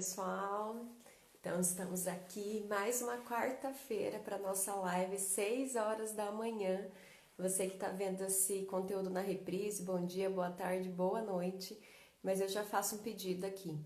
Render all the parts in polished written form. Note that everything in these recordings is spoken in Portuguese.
pessoal? Então estamos aqui mais uma quarta-feira para nossa live, 6 horas da manhã. Você que está vendo esse conteúdo na reprise, bom dia, boa tarde, boa noite. Mas eu já faço um pedido aqui,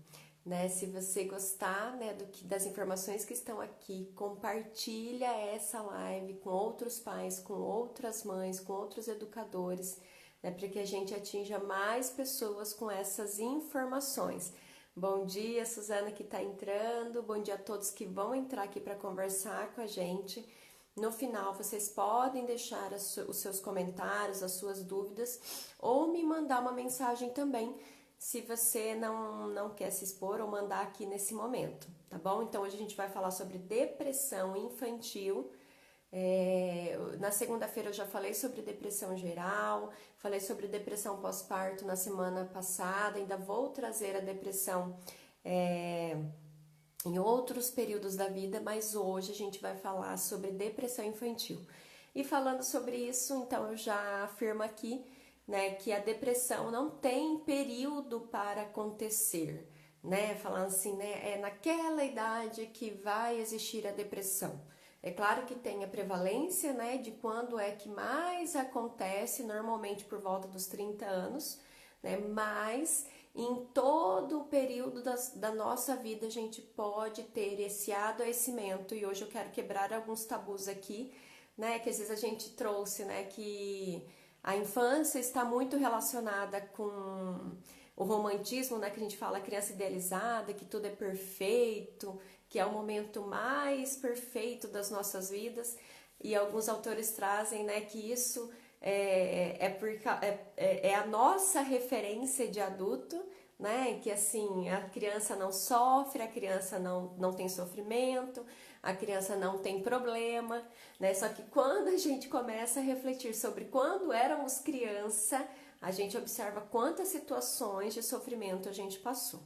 né? Se você gostar, né, das informações que estão aqui, compartilha essa live com outros pais, com outras mães, com outros educadores, né, para que a gente atinja mais pessoas com essas informações. Bom dia, Suzana que está entrando, bom dia a todos que vão entrar aqui para conversar com a gente. No final, vocês podem deixar os seus comentários, as suas dúvidas, ou me mandar uma mensagem também, se você não quer se expor ou mandar aqui nesse momento, tá bom? Então, hoje a gente vai falar sobre depressão infantil. Na segunda-feira eu já falei sobre depressão geral, falei sobre depressão pós-parto na semana passada, ainda vou trazer a depressão em outros períodos da vida, mas hoje a gente vai falar sobre depressão infantil. E falando sobre isso, então eu já afirmo aqui, né, que a depressão não tem período para acontecer, né? Falando assim, né, é naquela idade que vai existir a depressão. É claro que tem a prevalência, né, de quando é que mais acontece, normalmente por volta dos 30 anos, né, mas em todo o período da nossa vida a gente pode ter esse adoecimento, e hoje eu quero quebrar alguns tabus aqui, né, que às vezes a gente trouxe, né, que a infância está muito relacionada com o romantismo, né, que a gente fala criança idealizada, que tudo é perfeito, que é o momento mais perfeito das nossas vidas, e alguns autores trazem, né, que isso é a nossa referência de adulto, né, que assim, a criança não sofre, a criança não tem sofrimento, a criança não tem problema, né, só que quando a gente começa a refletir sobre quando éramos criança, a gente observa quantas situações de sofrimento a gente passou,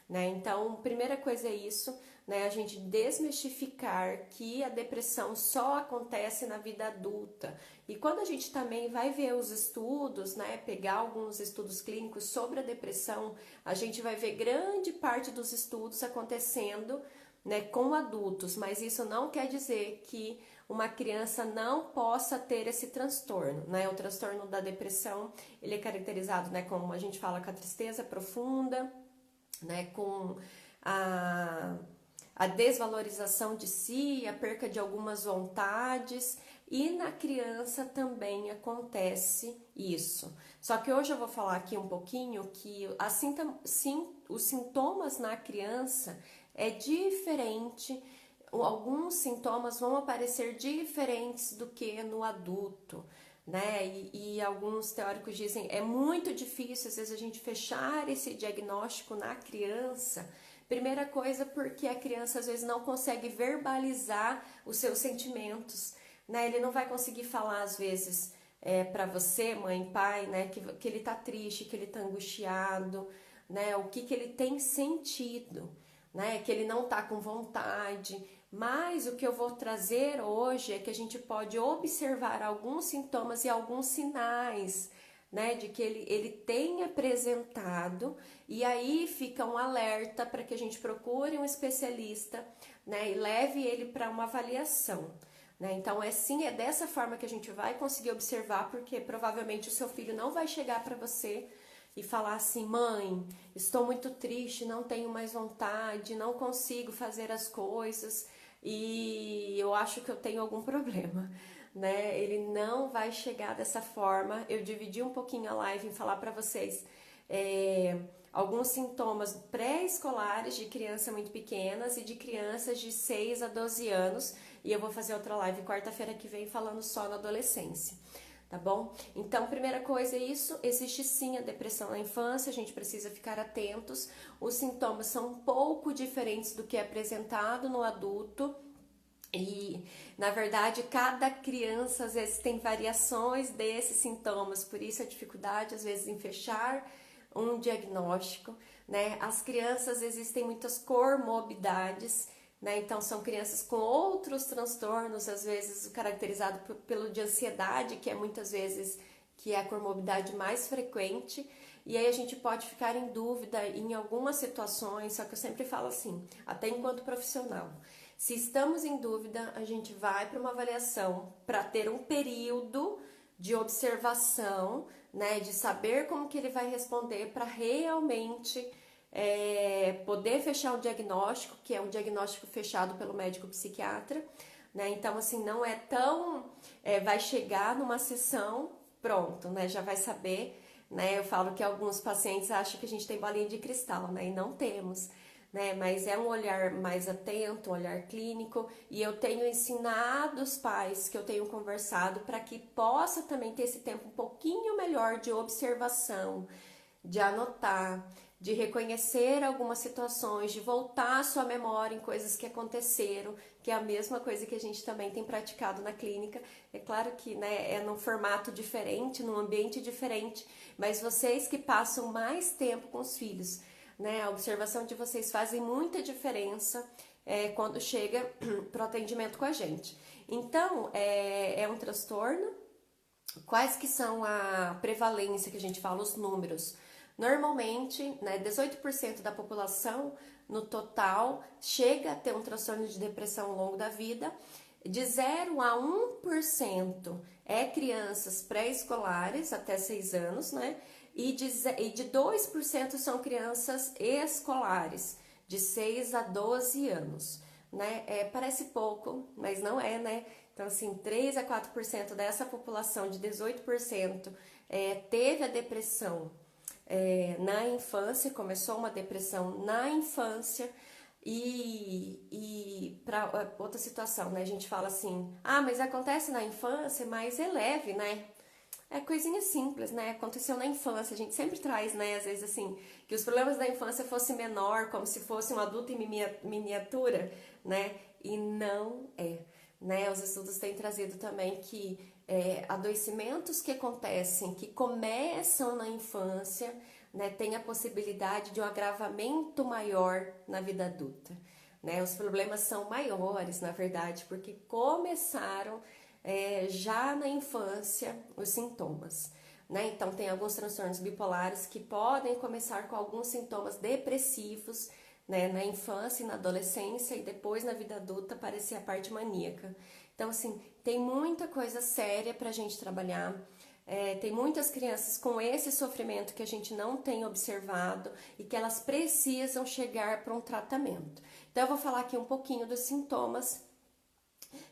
né? Então, primeira coisa é isso, né? A gente desmistificar que a depressão só acontece na vida adulta. E quando a gente também vai ver os estudos, né? Pegar alguns estudos clínicos sobre a depressão, a gente vai ver grande parte dos estudos acontecendo, né, com adultos, mas isso não quer dizer que uma criança não possa ter esse transtorno, né? O transtorno da depressão, ele é caracterizado, né, como a gente fala, com a tristeza profunda, né, com a desvalorização de si, a perca de algumas vontades, e na criança também acontece isso. Só que hoje eu vou falar aqui um pouquinho que os sintomas na criança é diferente, alguns sintomas vão aparecer diferentes do que no adulto, né? E alguns teóricos dizem é muito difícil às vezes a gente fechar esse diagnóstico na criança. Primeira coisa, porque a criança às vezes não consegue verbalizar os seus sentimentos, né? Ele não vai conseguir falar às vezes para você, mãe, pai, né, que ele tá triste, que ele tá angustiado, né? O que ele tem sentido, né? Que ele não tá com vontade. Mas o que eu vou trazer hoje é que a gente pode observar alguns sintomas e alguns sinais, né, de que ele tem apresentado, e aí fica um alerta para que a gente procure um especialista, né, e leve ele para uma avaliação, né? Então é dessa forma que a gente vai conseguir observar, porque provavelmente o seu filho não vai chegar para você e falar assim: mãe, estou muito triste, não tenho mais vontade, não consigo fazer as coisas e eu acho que eu tenho algum problema, né? Ele não vai chegar dessa forma. Eu dividi um pouquinho a live em falar para vocês alguns sintomas pré-escolares de crianças muito pequenas e de crianças de 6 a 12 anos, e eu vou fazer outra live quarta-feira que vem falando só na adolescência. Tá bom? Então, primeira coisa é isso, existe sim a depressão na infância, a gente precisa ficar atentos. Os sintomas são um pouco diferentes do que é apresentado no adulto. E, na verdade, cada criança às vezes tem variações desses sintomas, por isso a dificuldade às vezes em fechar um diagnóstico, né? As crianças existem muitas comorbidades, né? Então são crianças com outros transtornos, às vezes caracterizado pelo de ansiedade, que é muitas vezes que é a comorbidade mais frequente. e aí a gente pode ficar em dúvida em algumas situações, só que eu sempre falo assim, até enquanto profissional. Se estamos em dúvida, a gente vai para uma avaliação para ter um período de observação, né, de saber como que ele vai responder para realmente poder fechar o diagnóstico, que é um diagnóstico fechado pelo médico psiquiatra, né? Então, assim, não é tão... vai chegar numa sessão, pronto, né? Já vai saber, né? Eu falo que alguns pacientes acham que a gente tem bolinha de cristal, né? E não temos, né? Mas é um olhar mais atento, um olhar clínico, e eu tenho ensinado os pais que eu tenho conversado para que possa também ter esse tempo um pouquinho melhor de observação, de anotar, de reconhecer algumas situações, de voltar a sua memória em coisas que aconteceram, que é a mesma coisa que a gente também tem praticado na clínica. É claro que, né, é num formato diferente, num ambiente diferente, mas vocês que passam mais tempo com os filhos, né, a observação de vocês fazem muita diferença quando chega para o atendimento com a gente. Então, é um transtorno. Quais que são a prevalência que a gente fala, os números? Normalmente, né, 18% da população no total chega a ter um transtorno de depressão ao longo da vida. De 0 a 1% é crianças pré-escolares até 6 anos, né? E de 2% são crianças escolares, de 6 a 12 anos, né? Parece pouco, mas não é, né? Então, assim, 3 a 4% dessa população de 18% teve a depressão na infância, começou uma depressão na infância. E para outra situação, né? A gente fala assim, mas acontece na infância, mas é leve, né? É coisinha simples, né? Aconteceu na infância. A gente sempre traz, né? Às vezes assim, que os problemas da infância fossem menor, como se fosse um adulto em miniatura, né? E não é, né? Os estudos têm trazido também que adoecimentos que acontecem, que começam na infância, né? Tem a possibilidade de um agravamento maior na vida adulta, né? Os problemas são maiores, na verdade, porque começaram já na infância os sintomas, né? Então tem alguns transtornos bipolares que podem começar com alguns sintomas depressivos, né, na infância e na adolescência, e depois na vida adulta aparecer a parte maníaca. Então, assim, tem muita coisa séria pra gente trabalhar. Tem muitas crianças com esse sofrimento que a gente não tem observado e que elas precisam chegar para um tratamento. Então, eu vou falar aqui um pouquinho dos sintomas,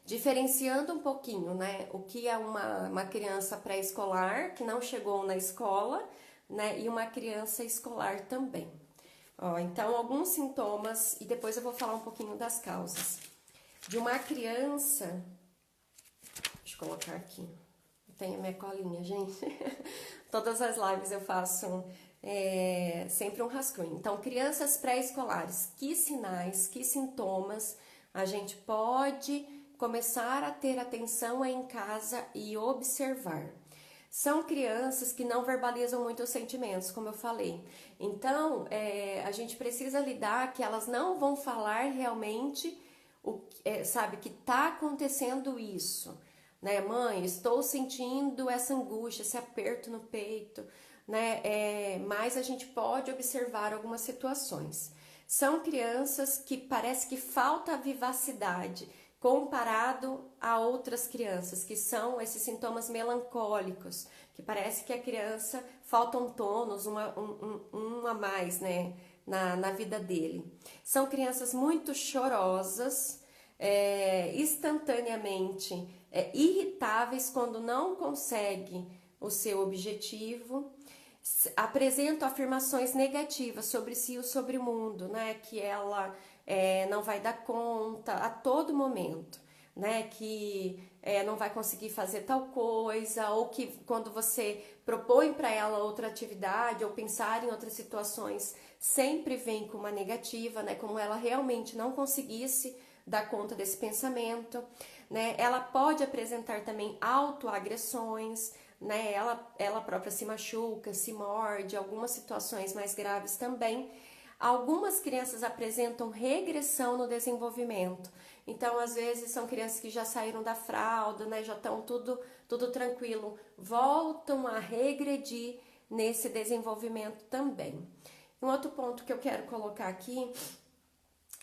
diferenciando um pouquinho, né, o que é uma criança pré-escolar que não chegou na escola, né, e uma criança escolar também. Então, alguns sintomas, e depois eu vou falar um pouquinho das causas. De uma criança, deixa eu colocar aqui, eu tenho a minha colinha, gente. Todas as lives eu faço sempre um rascunho. Então, crianças pré-escolares, que sinais, que sintomas a gente pode começar a ter atenção em casa e observar? São crianças que não verbalizam muito os sentimentos, como eu falei. Então, a gente precisa lidar que elas não vão falar realmente, sabe, que tá acontecendo isso, né? Mãe, estou sentindo essa angústia, esse aperto no peito, né? Mas a gente pode observar algumas situações. São crianças que parece que falta a vivacidade, comparado a outras crianças, que são esses sintomas melancólicos, que parece que a criança falta um tônus, um a mais, né, na vida dele. São crianças muito chorosas, instantaneamente irritáveis quando não conseguem o seu objetivo, apresentam afirmações negativas sobre si ou sobre o mundo, né, que ela não vai dar conta a todo momento, né? Que não vai conseguir fazer tal coisa, ou que quando você propõe para ela outra atividade ou pensar em outras situações, sempre vem com uma negativa, né? Como ela realmente não conseguisse dar conta desse pensamento, né? Ela pode apresentar também autoagressões, né? Ela própria se machuca, se morde, algumas situações mais graves também. Algumas crianças apresentam regressão no desenvolvimento. Então, às vezes, são crianças que já saíram da fralda, né? Já estão tudo tranquilo. Voltam a regredir nesse desenvolvimento também. Um outro ponto que eu quero colocar aqui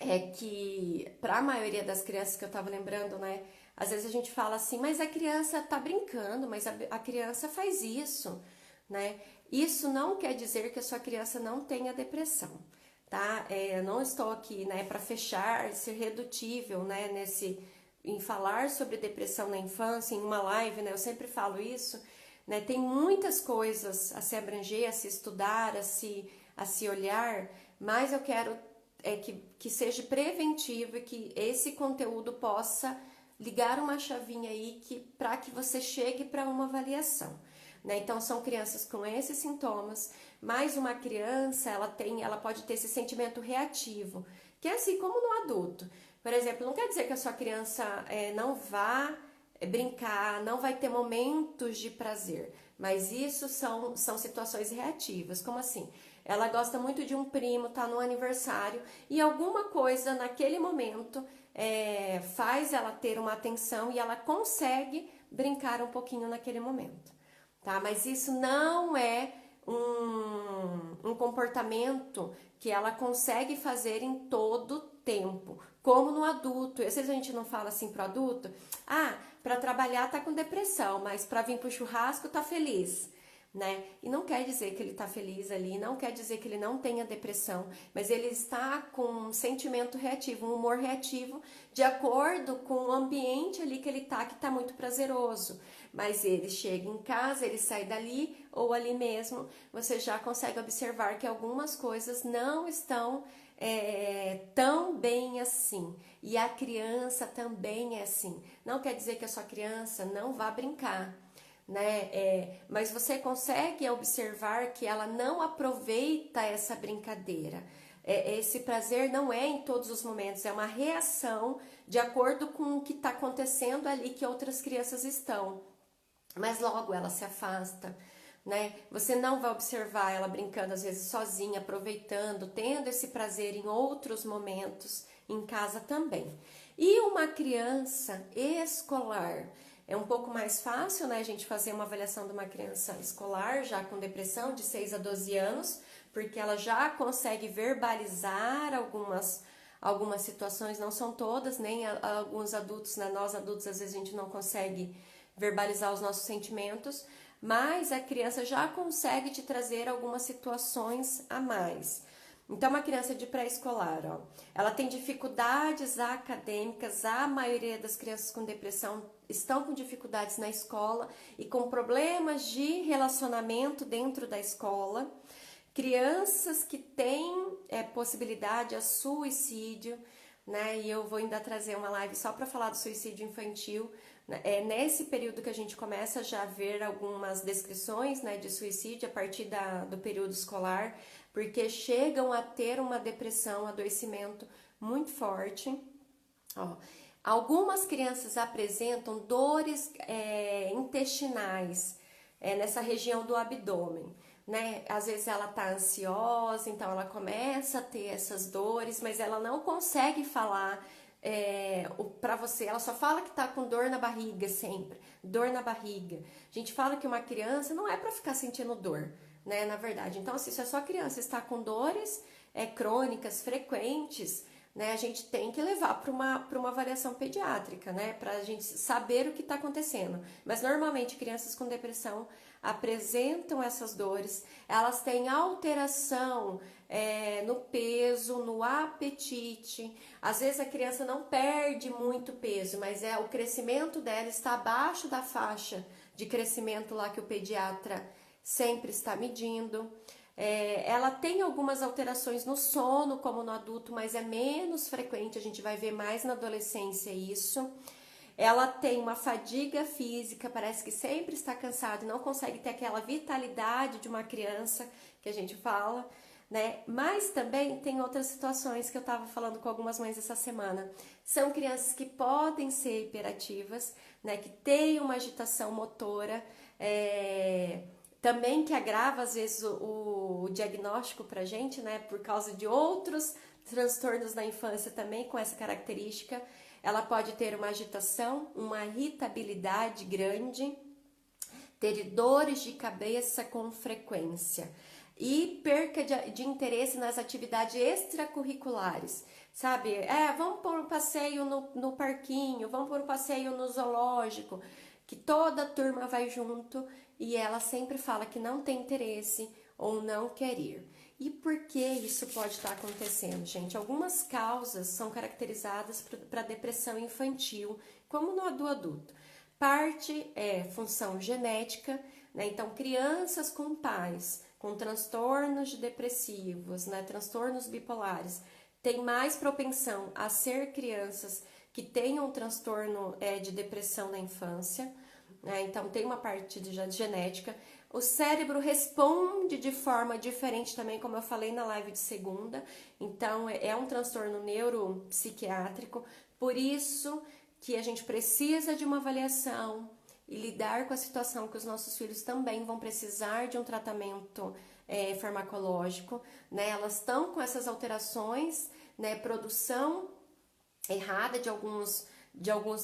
é que, para a maioria das crianças que eu estava lembrando, né? Às vezes a gente fala assim, mas a criança tá brincando, mas a criança faz isso, né? Isso não quer dizer que a sua criança não tenha depressão, tá? Eu não estou aqui, né, para fechar, ser redutível, né, em falar sobre depressão na infância, em uma live, né? Eu sempre falo isso, né? Tem muitas coisas a se abranger, a se estudar, a se olhar, mas eu quero que seja preventivo e que esse conteúdo possa ligar uma chavinha aí para que você chegue para uma avaliação, né? Então são crianças com esses sintomas, mas uma criança ela pode ter esse sentimento reativo, que é assim como no adulto. Por exemplo, não quer dizer que a sua criança não vá brincar, não vai ter momentos de prazer, mas isso são situações reativas. Como assim? Ela gosta muito de um primo, tá no aniversário e alguma coisa naquele momento faz ela ter uma atenção e ela consegue brincar um pouquinho naquele momento, tá? Mas isso não é um comportamento que ela consegue fazer em todo tempo, como no adulto. Às vezes a gente não fala assim pro adulto, para trabalhar tá com depressão, mas para vir pro churrasco tá feliz, né? E não quer dizer que ele tá feliz ali, não quer dizer que ele não tenha depressão, mas ele está com um sentimento reativo, um humor reativo, de acordo com o ambiente ali que ele tá, que tá muito prazeroso. Mas ele chega em casa, ele sai dali ou ali mesmo, você já consegue observar que algumas coisas não estão tão bem assim. E a criança também é assim. Não quer dizer que a sua criança não vá brincar, né? Mas você consegue observar que ela não aproveita essa brincadeira. Esse prazer não é em todos os momentos, é uma reação de acordo com o que está acontecendo ali que outras crianças estão. Mas logo ela se afasta, né? Você não vai observar ela brincando às vezes sozinha, aproveitando, tendo esse prazer em outros momentos, em casa também. E uma criança escolar, é um pouco mais fácil, né, a gente fazer uma avaliação de uma criança escolar, já com depressão, de 6 a 12 anos, porque ela já consegue verbalizar algumas situações, não são todas, nem alguns adultos, né, nós adultos às vezes a gente não consegue verbalizar os nossos sentimentos, mas a criança já consegue te trazer algumas situações a mais. Então, uma criança de pré-escolar, ó, ela tem dificuldades acadêmicas, a maioria das crianças com depressão estão com dificuldades na escola e com problemas de relacionamento dentro da escola. Crianças que têm possibilidade a suicídio, né? E eu vou ainda trazer uma live só para falar do suicídio infantil. Nesse período que a gente começa já a ver algumas descrições, né, de suicídio a partir do período escolar, porque chegam a ter uma depressão, um adoecimento muito forte. Ó, algumas crianças apresentam dores intestinais nessa região do abdômen, né? Às vezes ela tá ansiosa, então ela começa a ter essas dores, mas ela não consegue falar para você, ela só fala que tá com dor na barriga sempre, dor na barriga. A gente fala que uma criança não é para ficar sentindo dor, né? Na verdade, então assim, se a sua criança está com dores crônicas, frequentes, né? A gente tem que levar para uma avaliação pediátrica, né? Para a gente saber o que está acontecendo. Mas normalmente crianças com depressão apresentam essas dores, elas têm alteração no peso, no apetite. Às vezes a criança não perde muito peso, mas o crescimento dela está abaixo da faixa de crescimento lá que o pediatra sempre está medindo. Ela tem algumas alterações no sono, como no adulto, mas é menos frequente, a gente vai ver mais na adolescência isso. Ela tem uma fadiga física, parece que sempre está cansada e não consegue ter aquela vitalidade de uma criança que a gente fala, né? Mas também tem outras situações que eu estava falando com algumas mães essa semana. São crianças que podem ser hiperativas, né? Que têm uma agitação motora, também que agrava às vezes o diagnóstico pra gente, né? Por causa de outros transtornos na infância também com essa característica. Ela pode ter uma agitação, uma irritabilidade grande, ter dores de cabeça com frequência e perca de interesse nas atividades extracurriculares, sabe? Vamos por um passeio no parquinho, vamos por um passeio no zoológico, que toda a turma vai junto e ela sempre fala que não tem interesse ou não quer ir. E por que isso pode estar acontecendo, gente? Algumas causas são caracterizadas para depressão infantil, como no do adulto. Parte é função genética, né? Então, crianças com pais com transtornos depressivos, né? Transtornos bipolares, têm mais propensão a ser crianças que tenham transtorno de depressão na infância, né? Então, tem uma parte de genética. O cérebro responde de forma diferente também, como eu falei na live de segunda. Então, é um transtorno neuropsiquiátrico. Por isso que a gente precisa de uma avaliação e lidar com a situação que os nossos filhos também vão precisar de um tratamento farmacológico, né? Elas estão com essas alterações, né? Produção errada de alguns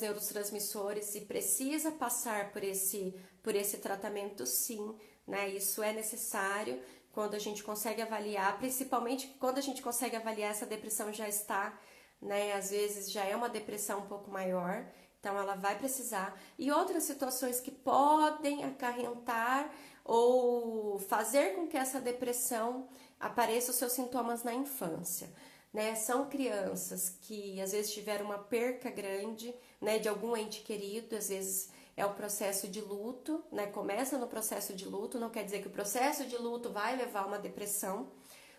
neurotransmissores e precisa passar por esse tratamento, sim, né? Isso é necessário quando a gente consegue avaliar, principalmente quando a gente consegue avaliar essa depressão já está, né? Às vezes já é uma depressão um pouco maior, então ela vai precisar. E outras situações que podem acarrentar ou fazer com que essa depressão apareça os seus sintomas na infância. Né, são crianças que às vezes tiveram uma perca grande, né, de algum ente querido, às vezes é o processo de luto, né, começa no processo de luto, não quer dizer que o processo de luto vai levar a uma depressão,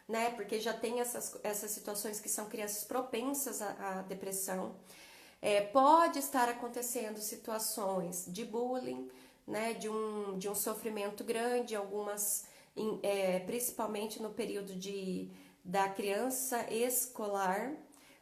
né, porque já tem essas situações que são crianças propensas à depressão. Pode estar acontecendo situações de bullying, né, de um sofrimento grande, principalmente no período da criança escolar,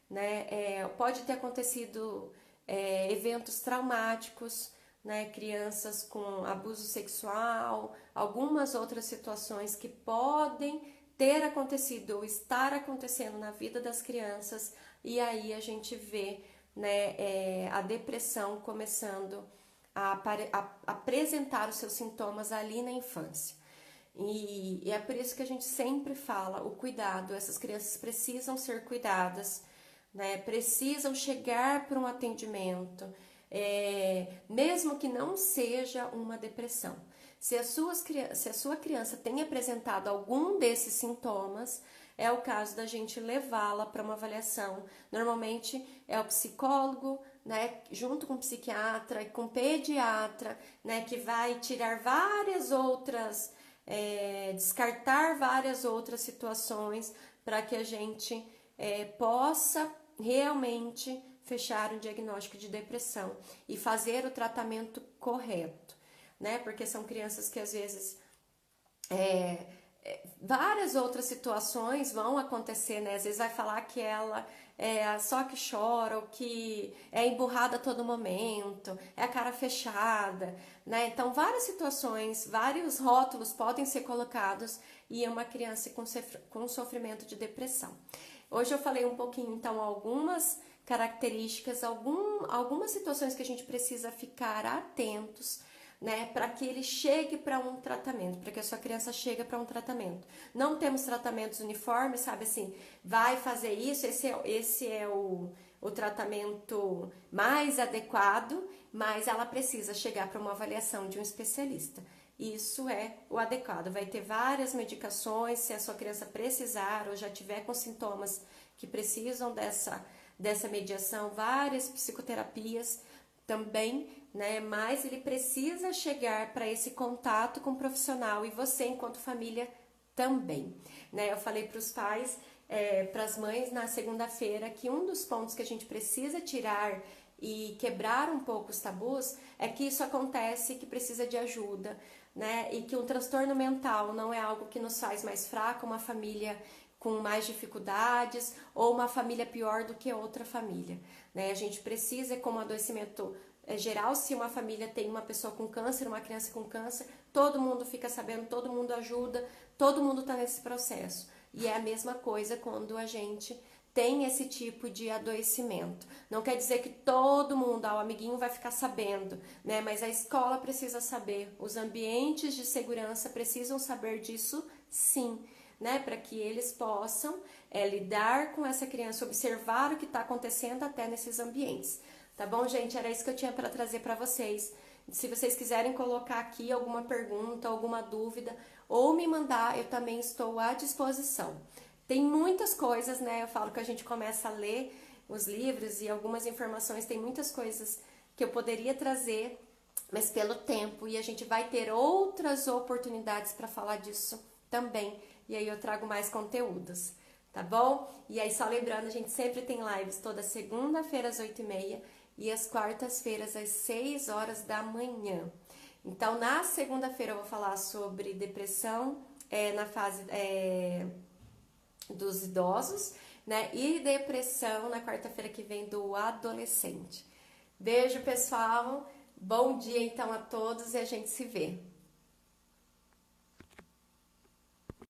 né? Pode ter acontecido eventos traumáticos, né? Crianças com abuso sexual, algumas outras situações que podem ter acontecido ou estar acontecendo na vida das crianças, e aí a gente vê, né, a depressão começando a apresentar os seus sintomas ali na infância. E é por isso que a gente sempre fala o cuidado. Essas crianças precisam ser cuidadas, né? Precisam chegar para um atendimento, mesmo que não seja uma depressão. Se a sua criança tem apresentado algum desses sintomas, é o caso da gente levá-la para uma avaliação. Normalmente é o psicólogo, né, junto com o psiquiatra e com o pediatra, né, que vai tirar várias outras descartar várias outras situações para que a gente possa realmente fechar um diagnóstico de depressão e fazer o tratamento correto, né? Porque são crianças que às vezes várias outras situações vão acontecer, né? Às vezes vai falar que ela é só que chora, ou que é emburrada a todo momento, é a cara fechada, né? Então, várias situações, vários rótulos podem ser colocados e é uma criança com sofrimento de depressão. Hoje eu falei um pouquinho, então, algumas características, algumas situações que a gente precisa ficar atentos, né, para que ele chegue para um tratamento, para que a sua criança chegue para um tratamento. Não temos tratamentos uniformes, sabe assim, vai fazer isso, esse é o tratamento mais adequado, mas ela precisa chegar para uma avaliação de um especialista. Isso é o adequado. Vai ter várias medicações, se a sua criança precisar ou já tiver com sintomas que precisam dessa mediação, várias psicoterapias também, né? Mas ele precisa chegar para esse contato com o profissional e você, enquanto família, também, né? Eu falei para os pais, para as mães na segunda-feira, que um dos pontos que a gente precisa tirar e quebrar um pouco os tabus é que isso acontece, que precisa de ajuda, né? E que um transtorno mental não é algo que nos faz mais fraco, uma família com mais dificuldades ou uma família pior do que outra família, né? A gente precisa, como adoecimento geral, se uma família tem uma pessoa com câncer, uma criança com câncer, todo mundo fica sabendo, todo mundo ajuda, todo mundo está nesse processo. E é a mesma coisa quando a gente tem esse tipo de adoecimento. Não quer dizer que todo mundo, o amiguinho vai ficar sabendo, né? Mas a escola precisa saber, os ambientes de segurança precisam saber disso, sim, né? Para que eles possam lidar com essa criança, observar o que está acontecendo até nesses ambientes. Tá bom, gente? Era isso que eu tinha para trazer para vocês. Se vocês quiserem colocar aqui alguma pergunta, alguma dúvida, ou me mandar, eu também estou à disposição. Tem muitas coisas, né? Eu falo que a gente começa a ler os livros e algumas informações, tem muitas coisas que eu poderia trazer, mas pelo tempo, e a gente vai ter outras oportunidades para falar disso também. E aí eu trago mais conteúdos, tá bom? E aí, só lembrando, a gente sempre tem lives toda segunda-feira às 8h30 e às quartas-feiras às 6 horas da manhã. Então, na segunda-feira eu vou falar sobre depressão na fase dos idosos, né? E depressão na quarta-feira que vem do adolescente. Beijo, pessoal. Bom dia então a todos e a gente se vê.